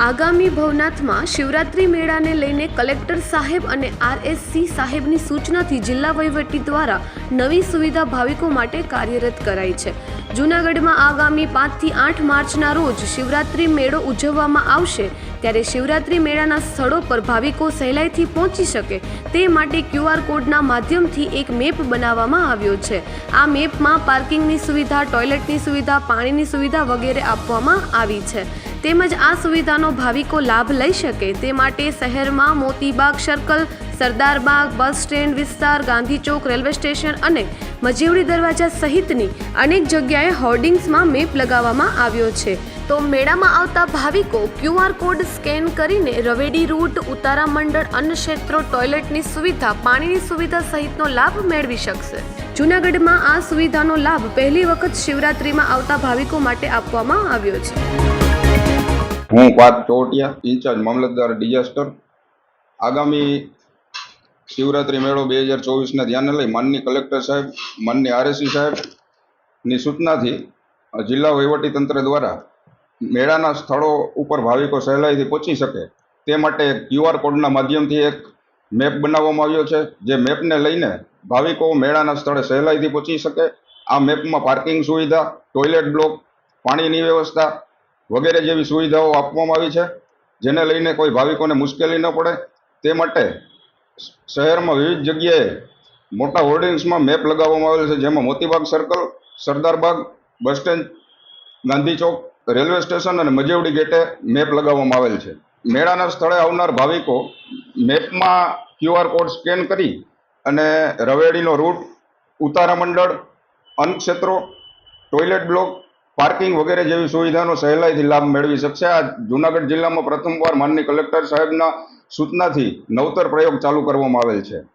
આગામી ભવનાથમાં શિવરાત્રી મેળાને લઈને કલેક્ટર સાહેબ અને આરએસસી સાહેબની સૂચનાથી જિલ્લા વહીવટી દ્વારા નવી સુવિધા ભાવિકો માટે કાર્યરત કરાઈ છે। જૂનાગઢમાં આગામી 5 થી 8 માર્ચના રોજ શિવરાત્રી મેળો ઉજવવામાં આવશે, ત્યારે શિવરાત્રી મેળાના સ્થળો પર ભાવિકો સહેલાઈથી પહોંચી શકે તે માટે QR કોડના માધ્યમથી એક મેપ બનાવવામાં આવ્યો છે। આ મેપમાં પાર્કિંગની સુવિધા, ટોયલેટની સુવિધા, પાણીની સુવિધા વગેરે આપવામાં આવી છે। તેમજ આ સુવિધાનો ભાવિકો લાભ લઈ શકે તે માટે શહેરમાં Moti Bagh circle, Sardarbagh, bus stand વિસ્તાર, ગાંધી ચોક, રેલવે સ્ટેશન અને મજીવડી દરવાજા સહિતની અનેક જગ્યાએ હોર્ડિંગ્સમાં મેપ લગાવવામાં આવ્યો છે। તો મેળામાં આવતા ભાવિકો QR કોડ સ્કેન કરીને રવેડી રૂટ, ઉતારા મંડળ, અન્ન ક્ષેત્રો, ટોયલેટની સુવિધા, પાણીની સુવિધા સહિતનો લાભ મેળવી શકશે। જૂનાગઢમાં આ સુવિધાનો લાભ પહેલી વખત શિવરાત્રીમાં આવતા ભાવિકો માટે આપવામાં આવ્યો છે। હું પાર્થ ચોટિયા, ઇન્ચાર્જ મામલતદાર ડિઝાસ્ટર। આગામી શિવરાત્રી મેળો 2024ને ધ્યાને લઈ માનનીય કલેક્ટર સાહેબ, માનનીય આરએસસી સાહેબની સૂચનાથી જિલ્લા વહીવટી તંત્ર દ્વારા મેળાના સ્થળો ઉપર ભાવિકો સહેલાઈથી પહોંચી શકે તે માટે QR કોડના માધ્યમથી એક મેપ બનાવવામાં આવ્યો છે। જે મેપને લઈને ભાવિકો મેળાના સ્થળે સહેલાઈથી પહોંચી શકે। આ મેપમાં પાર્કિંગ સુવિધા, ટોયલેટ બ્લોક, પાણીની વ્યવસ્થા વગેરે જેવી સુવિધાઓ આપવામાં આવી છે, જેને લઈને કોઈ ભાવિકોને મુશ્કેલી ન પડે તે માટે શહેરમાં વિવિધ જગ્યાએ મોટા હોર્ડિંગ્સમાં મેપ લગાવવામાં આવેલ છે, જેમાં Motibagh circle, Sardarbagh, bus stand, Gandhi Chowk, railway station અને મજેવડી ગેટે મેપ લગાવવામાં આવેલ છે। મેળાના સ્થળે આવનાર ભાવિકો મેપમાં QR કોડ સ્કેન કરી અને રવેડીનો રૂટ, ઉતારા મંડળ, અન્ન ક્ષેત્રો, ટોયલેટ બ્લોક, પાર્કિંગ વગેરે જેવી સુવિધાનો સહેલાઈથી લાભ મેળવી શકશે। આ જૂનાગઢ જિલ્લામાં પ્રથમવાર માનનીય કલેક્ટર સાહેબના સૂચનાથી નવતર પ્રયોગ ચાલુ કરવામાં આવેલ છે।